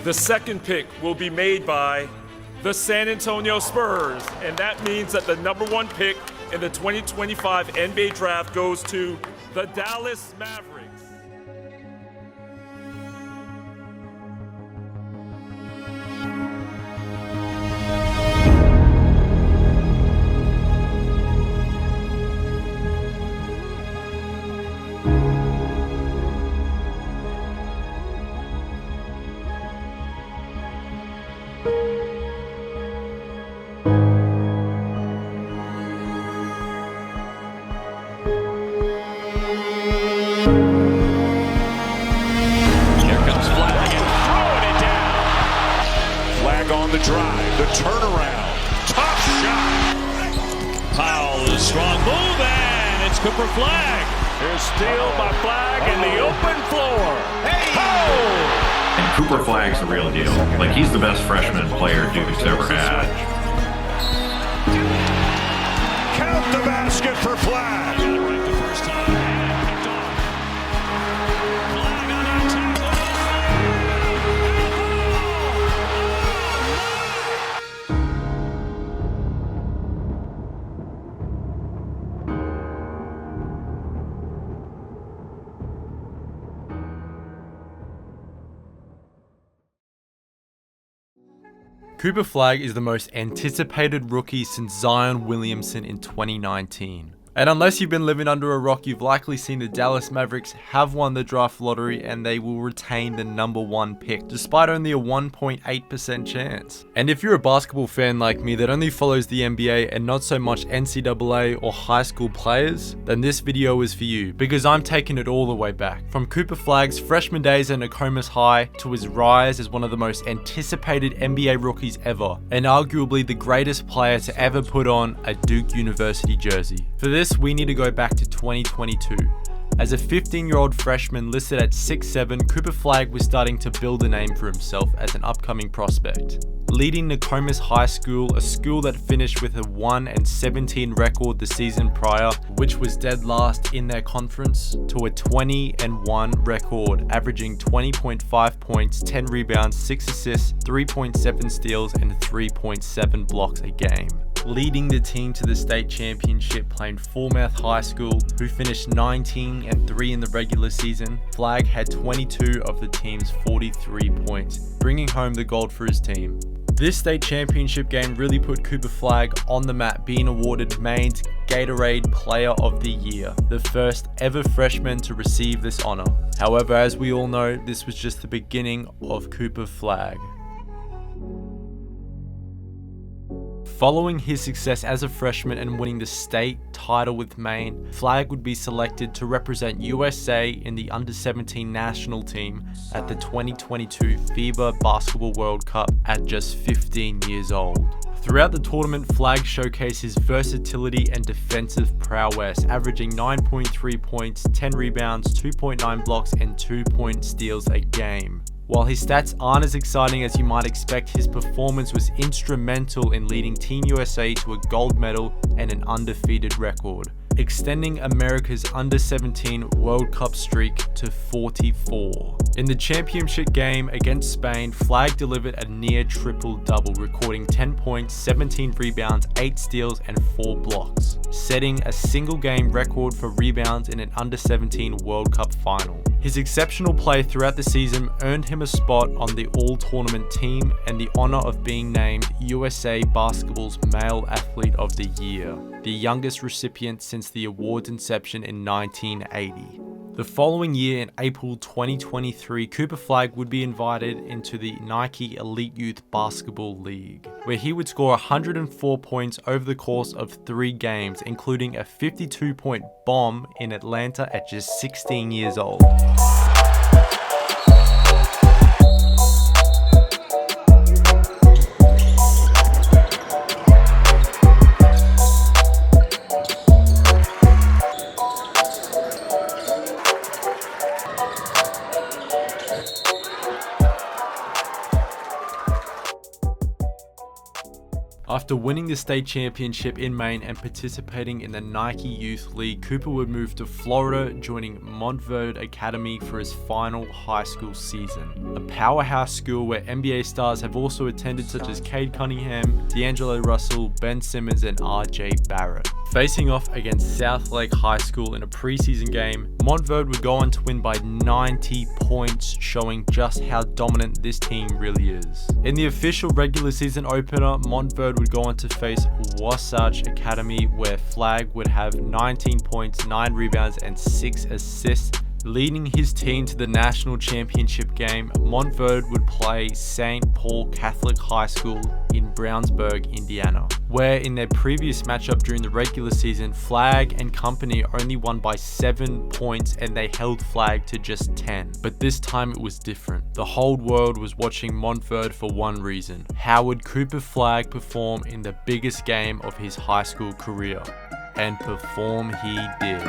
The second pick will be made by the San Antonio Spurs, and that means that the number 1 pick in the 2025 NBA draft goes to the Dallas Mavericks. On the drive, the turnaround, top shot. Powell is strong move, and it's Cooper Flagg. Here's steal by Flagg in the open floor. Hey! Oh! And Cooper Flagg's the real deal. Like, he's the best freshman player Duke's ever had. Count the basket for Flagg. Right the first time, and picked off. Flagg on that tackle. Cooper Flagg is the most anticipated rookie since Zion Williamson in 2019. And unless you've been living under a rock, you've likely seen the Dallas Mavericks have won the draft lottery and they will retain the number 1 pick, despite only a 1.8% chance. And if you're a basketball fan like me that only follows the NBA and not so much NCAA or high school players, then this video is for you, because I'm taking it all the way back. From Cooper Flagg's freshman days at Nokomis High to his rise as one of the most anticipated NBA rookies ever, and arguably the greatest player to ever put on a Duke University jersey. For this, we need to go back to 2022. As a 15-year-old freshman listed at 6'7", Cooper Flagg was starting to build a name for himself as an upcoming prospect. Leading Nokomis High School, a school that finished with a 1-17 record the season prior, which was dead last in their conference, to a 20-1 record, averaging 20.5 points, 10 rebounds, 6 assists, 3.7 steals, and 3.7 blocks a game. Leading the team to the state championship, playing Falmouth High School, who finished 19-3 in the regular season. Flagg had 22 of the team's 43 points, bringing home the gold for his team. This state championship game really put Cooper Flagg on the map, being awarded Maine's Gatorade Player of the Year, the first ever freshman to receive this honor. However, as we all know, this was just the beginning of Cooper Flagg. Following his success as a freshman and winning the state title with Maine, Flagg would be selected to represent USA in the under-17 national team at the 2022 FIBA Basketball World Cup at just 15 years old. Throughout the tournament, Flagg showcased his versatility and defensive prowess, averaging 9.3 points, 10 rebounds, 2.9 blocks, and 2 point steals a game. While his stats aren't as exciting as you might expect, his performance was instrumental in leading Team USA to a gold medal and an undefeated record, extending America's under-17 World Cup streak to 44. In the championship game against Spain, Flagg delivered a near triple-double, recording 10 points, 17 rebounds, 8 steals, and 4 blocks, setting a single-game record for rebounds in an under-17 World Cup final. His exceptional play throughout the season earned him a spot on the all-tournament team and the honor of being named USA Basketball's Male Athlete of the Year, the youngest recipient since the award's inception in 1980. The following year, in April 2023, Cooper Flagg would be invited into the Nike Elite Youth Basketball League, where he would score 104 points over the course of 3 games, including a 52-point bomb in Atlanta at just 16 years old. After winning the state championship in Maine and participating in the Nike Youth League, Cooper would move to Florida, joining Montverde Academy for his final high school season. A powerhouse school where NBA stars have also attended, such as Cade Cunningham, D'Angelo Russell, Ben Simmons, and RJ Barrett. Facing off against South Lake High School in a preseason game, Montverde would go on to win by 90 points, showing just how dominant this team really is. In the official regular season opener, Montverde would go on to face Wasatch Academy, where Flagg would have 19 points, 9 rebounds, and 6 assists. Leading his team to the national championship game, Montverde would play St. Paul Catholic High School in Brownsburg, Indiana, where in their previous matchup during the regular season, Flagg and company only won by 7 points and they held Flagg to just 10. But this time it was different. The whole world was watching Montverde for one reason: how would Cooper Flagg perform in the biggest game of his high school career? And perform he did.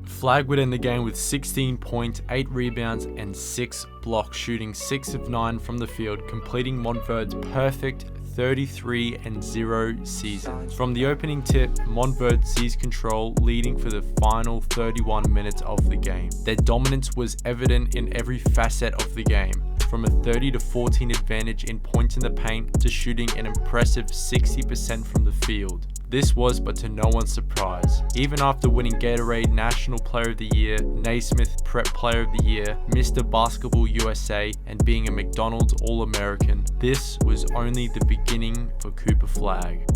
Flagg would end the game with 16 points, 8 rebounds, and 6 blocks, shooting 6 of 9 from the field, completing Montverde's perfect 33-0 season. From the opening tip, Montverde seized control, leading for the final 31 minutes of the game. Their dominance was evident in every facet of the game, from a 30-14 advantage in points in the paint to shooting an impressive 60% from the field. This was but to no one's surprise. Even after winning Gatorade National Player of the Year, Naismith Prep Player of the Year, Mr. Basketball USA, and being a McDonald's All-American, this was only the beginning for Cooper Flagg.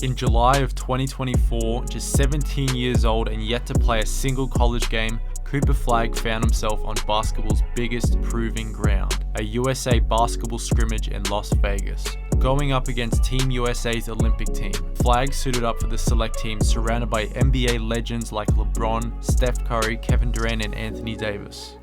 In July of 2024, just 17 years old and yet to play a single college game, Cooper Flagg found himself on basketball's biggest proving ground, a USA basketball scrimmage in Las Vegas. Going up against Team USA's Olympic team, Flagg suited up for the select team, surrounded by NBA legends like LeBron, Steph Curry, Kevin Durant, and Anthony Davis.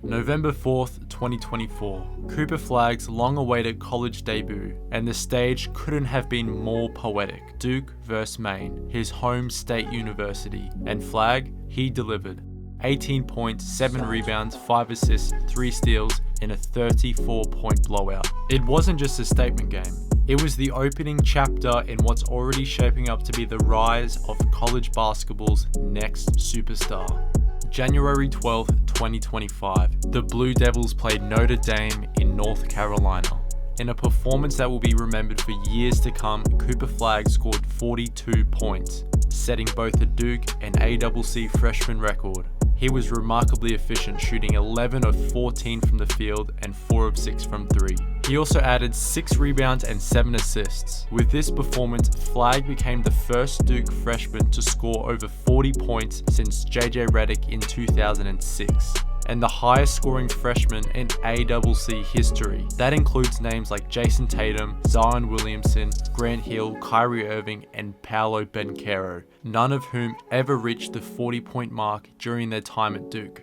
November 4th, 2024, Cooper Flagg's long-awaited college debut, and the stage couldn't have been more poetic. Duke vs Maine, his home state university, and Flagg, he delivered. 18 points, 7 rebounds, 5 assists, 3 steals in a 34-point blowout. It wasn't just a statement game. It was the opening chapter in what's already shaping up to be the rise of college basketball's next superstar. January 12th, 2025, the Blue Devils played Notre Dame in North Carolina. In a performance that will be remembered for years to come, Cooper Flagg scored 42 points, setting both a Duke and ACC freshman record. He was remarkably efficient, shooting 11 of 14 from the field and 4 of 6 from 3. He also added 6 rebounds and 7 assists. With this performance, Flagg became the first Duke freshman to score over 40 points since JJ Redick in 2006. And the highest scoring freshman in ACC history. That includes names like Jason Tatum, Zion Williamson, Grant Hill, Kyrie Irving, and Paolo Banchero, none of whom ever reached the 40-point mark during their time at Duke.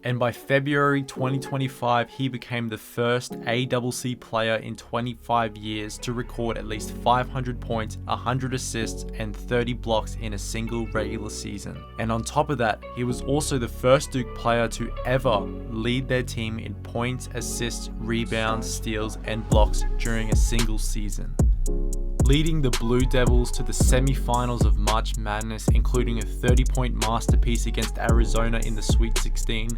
And by February 2025, he became the first ACC player in 25 years to record at least 500 points, 100 assists, and 30 blocks in a single regular season. And on top of that, he was also the first Duke player to ever lead their team in points, assists, rebounds, steals, and blocks during a single season. Leading the Blue Devils to the semi-finals of March Madness, including a 30-point masterpiece against Arizona in the Sweet 16,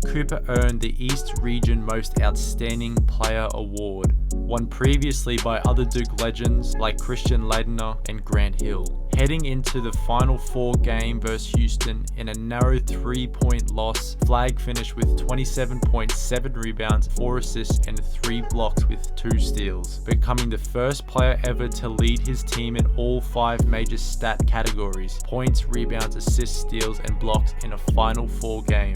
Cooper earned the East Region Most Outstanding Player Award, won previously by other Duke legends like Christian Laettner and Grant Hill. Heading into the Final Four game versus Houston in a narrow 3-point loss, Flagg finished with 27 points, 7 rebounds, 4 assists, and 3 blocks with 2 steals, becoming the first player ever to lead his team in all 5 major stat categories: points, rebounds, assists, steals, and blocks in a Final Four game.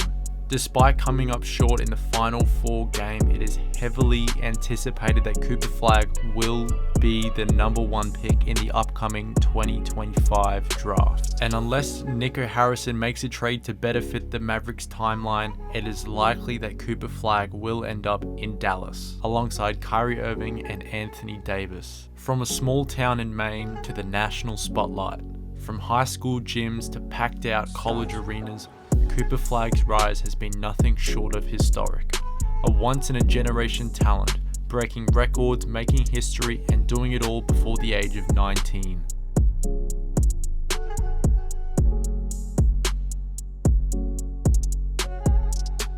Despite coming up short in the Final Four game, it is heavily anticipated that Cooper Flagg will be the number 1 pick in the upcoming 2025 draft. And unless Nico Harrison makes a trade to better fit the Mavericks timeline, it is likely that Cooper Flagg will end up in Dallas, alongside Kyrie Irving and Anthony Davis. From a small town in Maine to the national spotlight, from high school gyms to packed out college arenas, Cooper Flagg's rise has been nothing short of historic. A once-in-a-generation talent, breaking records, making history, and doing it all before the age of 19.